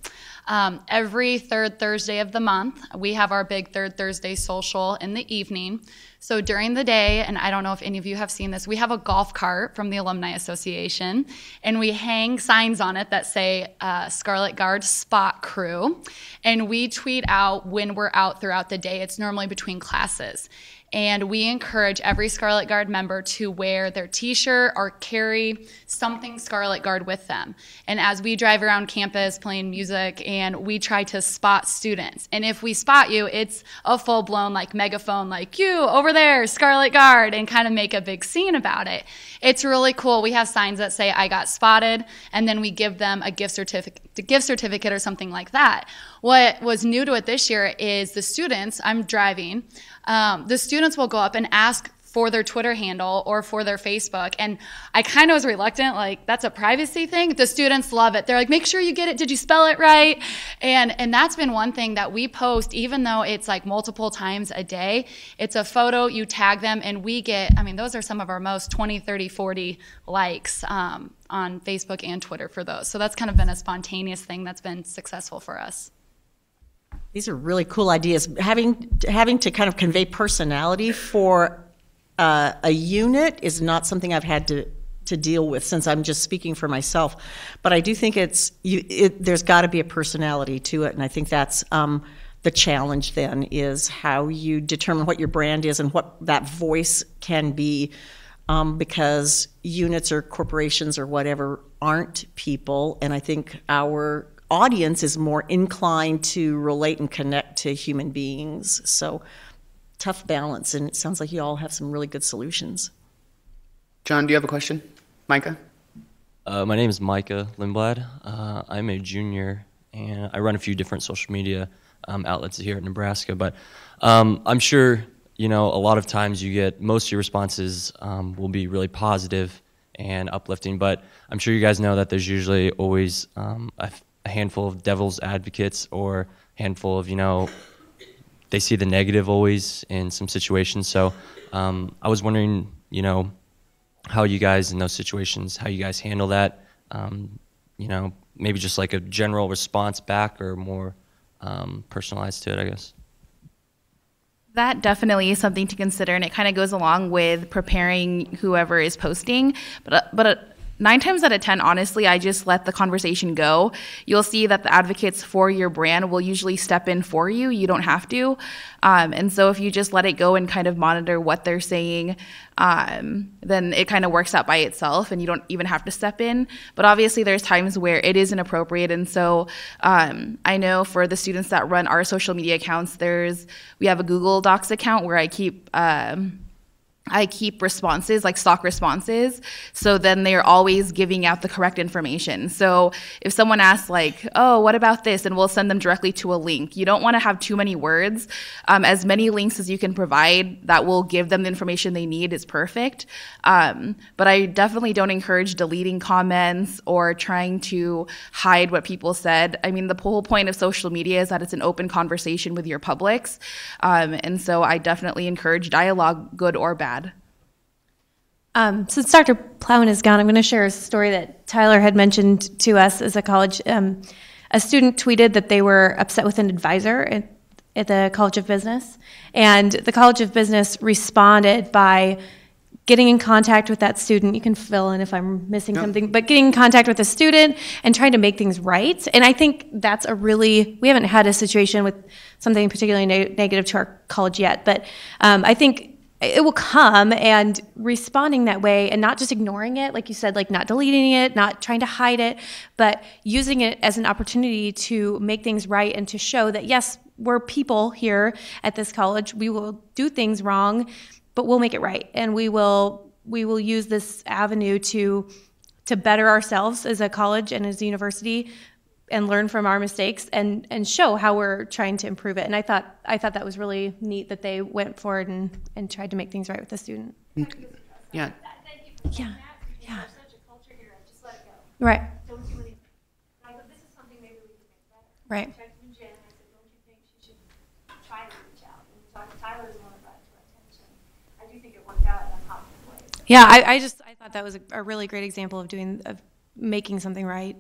Every third Thursday of the month, we have our big third Thursday social in the evening. So during the day, and I don't know if any of you have seen this, we have a golf cart from the Alumni Association, and we hang signs on it that say Scarlet Guard Spot Crew, and we tweet out when we're out throughout the day. It's normally between classes. And we encourage every Scarlet Guard member to wear their t-shirt or carry something Scarlet Guard with them. And as we drive around campus playing music, and we try to spot students. And if we spot you, it's a full-blown like megaphone, like, you over there, Scarlet Guard, and kind of make a big scene about it. It's really cool. We have signs that say, I got spotted, and then we give them a gift certificate or something like that. What was new to it this year is the students, I'm driving, the students will go up and ask for their Twitter handle or for their Facebook. And I kind of was reluctant, like, that's a privacy thing. The students love it. They're like, make sure you get it. Did you spell it right? And that's been one thing that we post, even though it's like multiple times a day. It's a photo, you tag them, and we get, I mean, those are some of our most 20, 30, 40 likes on Facebook and Twitter for those. So that's kind of been a spontaneous thing that's been successful for us. These are really cool ideas. Having to kind of convey personality for a unit is not something I've had to deal with since I'm just speaking for myself. But I do think there's got to be a personality to it, and I think that's the challenge then, is how you determine what your brand is and what that voice can be, because units or corporations or whatever aren't people, and I think our audience is more inclined to relate and connect to human beings. So tough balance, and it sounds like you all have some really good solutions. John, do you have a question? Micah? My name is Micah Lindblad. I'm a junior, and I run a few different social media outlets here at Nebraska, but I'm sure, you know, a lot of times you get, most of your responses will be really positive and uplifting, but I'm sure you guys know that there's usually always a handful of devil's advocates, or a handful of, you know, they see the negative always in some situations. So I was wondering, you know, how you guys in those situations, how you guys handle that, you know, maybe just like a general response back, or more personalized to it, I guess. That definitely is something to consider, and it kind of goes along with preparing whoever is posting. But 9 times out of 10, honestly, I just let the conversation go. You'll see that the advocates for your brand will usually step in for you. You don't have to. And so if you just let it go and kind of monitor what they're saying, then it kind of works out by itself, and you don't even have to step in. But obviously there's times where it is inappropriate. And so I know for the students that run our social media accounts, we have a Google Docs account where I keep responses, like stock responses, so then they're always giving out the correct information. So if someone asks like, oh, what about this? And we'll send them directly to a link. You don't want to have too many words. As many links as you can provide that will give them the information they need is perfect. But I definitely don't encourage deleting comments or trying to hide what people said. I mean, the whole point of social media is that it's an open conversation with your publics. And so I definitely encourage dialogue, good or bad. Since Dr. Plowman is gone, I'm going to share a story that Tyler had mentioned to us as a college. A student tweeted that they were upset with an advisor at the College of Business, and the College of Business responded by getting in contact with that student. You can fill in if I'm missing something, but getting in contact with the student and trying to make things right. And I think that's we haven't had a situation with something particularly negative to our college yet, but I think it will come, and responding that way and not just ignoring it, like you said, like not deleting it, not trying to hide it, but using it as an opportunity to make things right and to show that, yes, we're people here at this college. We will do things wrong, but we'll make it right. And we will use this avenue to better ourselves as a college and as a university, and learn from our mistakes and show how we're trying to improve it. And I thought that was really neat that they went forward and tried to make things right with the student. Yeah. Yeah. Right. Right. Yeah, I thought that was a really great example of making something right.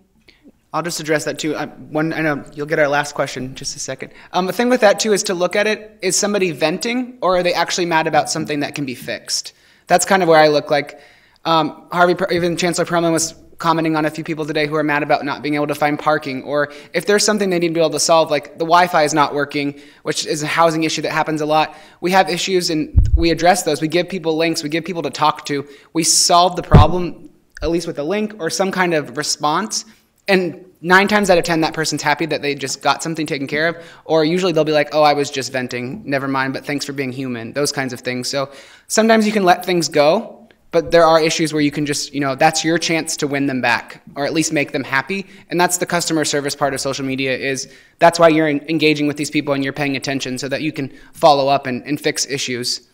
I'll just address that too. I know you'll get our last question in just a second. The thing with that too is to look at it, is somebody venting or are they actually mad about something that can be fixed? That's kind of where I look like. Even Chancellor Plowman was commenting on a few people today who are mad about not being able to find parking, or if there's something they need to be able to solve, like the Wi-Fi is not working, which is a housing issue that happens a lot. We have issues and we address those. We give people links, we give people to talk to. We solve the problem, at least with a link or some kind of response. And 9 times out of 10, that person's happy that they just got something taken care of. Or usually they'll be like, oh, I was just venting, never mind, but thanks for being human, those kinds of things. So sometimes you can let things go, but there are issues where you can just, that's your chance to win them back, or at least make them happy. And that's the customer service part of social media, is that's why you're engaging with these people and you're paying attention so that you can follow up and fix issues.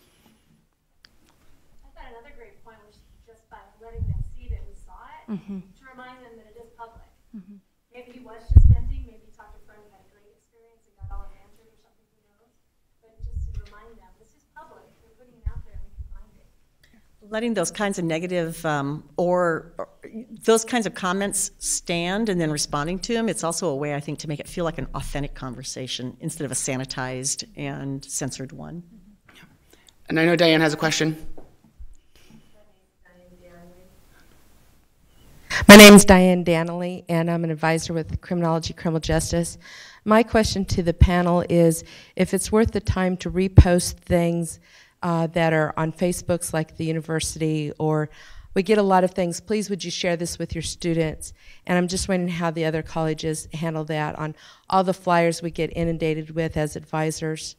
I thought another great point was just by letting them see that we saw it, to remind them that it is public. Maybe he was just venting, maybe he talked to a friend who had a great experience and got all his answers or something, who knows. But just to remind them, this is public, we're putting it out there and we can find it. Letting those kinds of negative or those kinds of comments stand and then responding to them, it's also a way, I think, to make it feel like an authentic conversation instead of a sanitized and censored one. And I know Diane has a question. My name is Diane Danley, and I'm an advisor with Criminology Criminal Justice. My question to the panel is if it's worth the time to repost things that are on Facebooks like the university, or we get a lot of things, please would you share this with your students? And I'm just wondering how the other colleges handle that on all the flyers we get inundated with as advisors.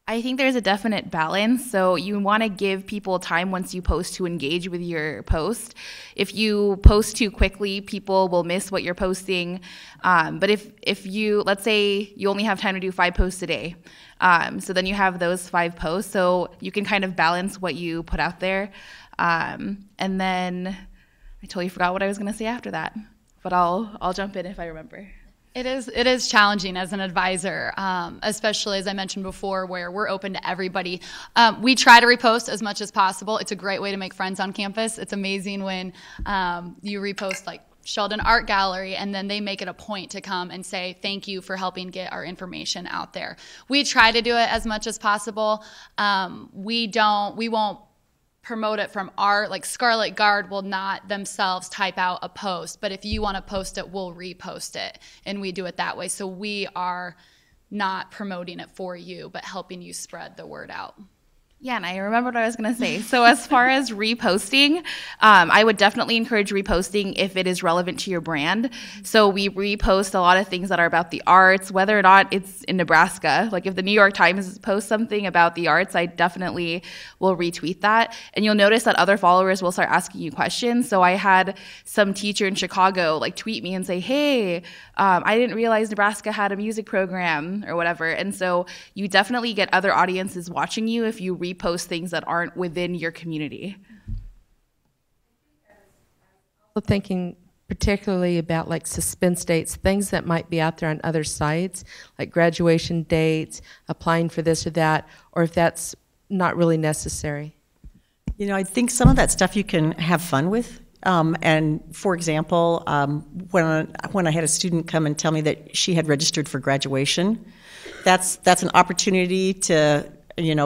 I think there's a definite balance. So you want to give people time once you post to engage with your post. If you post too quickly, people will miss what you're posting. But if you, let's say you only have time to do 5 posts a day, so then you have those 5 posts. So you can kind of balance what you put out there. And then I totally forgot what I was going to say after that, but I'll jump in if I remember. It is challenging as an advisor, especially as I mentioned before, where we're open to everybody. We try to repost as much as possible. It's a great way to make friends on campus. It's amazing when you repost like Sheldon Art Gallery, and then they make it a point to come and say thank you for helping get our information out there. We try to do it as much as possible. We won't promote it from like Scarlet Guard will not themselves type out a post, but if you want to post it, we'll repost it, and we do it that way. So we are not promoting it for you, but helping you spread the word out. Yeah, and I remember what I was going to say. So as far as reposting, I would definitely encourage reposting if it is relevant to your brand. So we repost a lot of things that are about the arts, whether or not it's in Nebraska. Like if the New York Times posts something about the arts, I definitely will retweet that. And you'll notice that other followers will start asking you questions. So I had some teacher in Chicago like tweet me and say, hey, I didn't realize Nebraska had a music program or whatever. And so you definitely get other audiences watching you if you repost things that aren't within your community. Thinking particularly about like suspense dates, things that might be out there on other sites, like graduation dates, applying for this or that, or if that's not really necessary. I think some of that stuff you can have fun with. And for example, when I had a student come and tell me that she had registered for graduation, that's an opportunity to,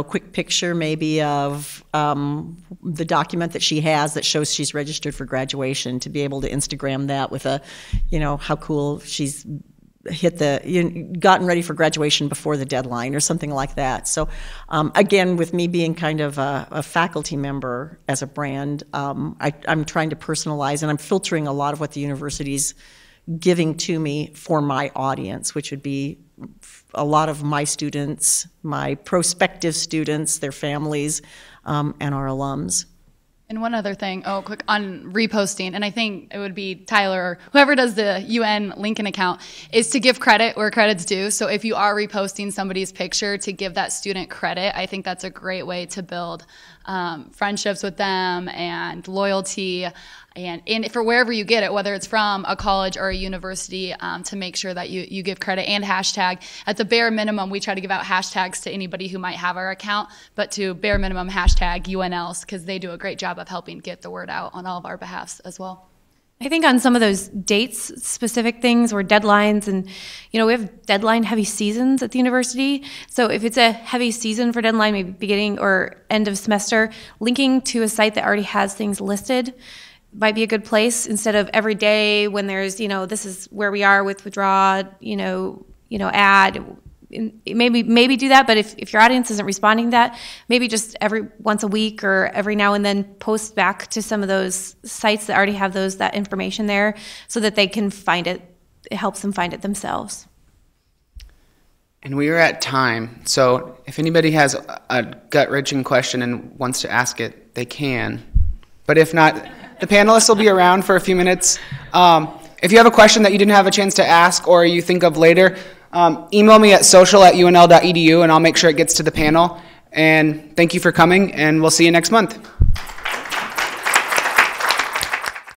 quick picture maybe of the document that she has that shows she's registered for graduation, to be able to Instagram that with a, how cool she's gotten ready for graduation before the deadline or something like that. So again, with me being kind of a faculty member as a brand, I'm trying to personalize, and I'm filtering a lot of what the university's giving to me for my audience, which would be a lot of my students, my prospective students, their families, and our alums. And one other thing, quick on reposting, and I think it would be Tyler or whoever does the UN Lincoln account, is to give credit where credit's due. So if you are reposting somebody's picture, to give that student credit, I think that's a great way to build friendships with them and loyalty. and for wherever you get it, whether it's from a college or a university, to make sure that you give credit and hashtag. At the bare minimum, we try to give out hashtags to anybody who might have our account, but to bare minimum hashtag UNLs, because they do a great job of helping get the word out on all of our behalfs as well. I think on some of those dates, specific things or deadlines, and we have deadline heavy seasons at the university. So if it's a heavy season for deadline, maybe beginning or end of semester, linking to a site that already has things listed might be a good place, instead of every day when there's, this is where we are with withdraw, add. Maybe do that, but if your audience isn't responding to that, maybe just every once a week or every now and then post back to some of those sites that already have that information there, so that they can find it. It helps them find it themselves. And we are at time, so if anybody has a gut-wrenching question and wants to ask it, they can. But if not, the panelists will be around for a few minutes. If you have a question that you didn't have a chance to ask or you think of later, email me at social@unl.edu and I'll make sure it gets to the panel. And thank you for coming, and we'll see you next month.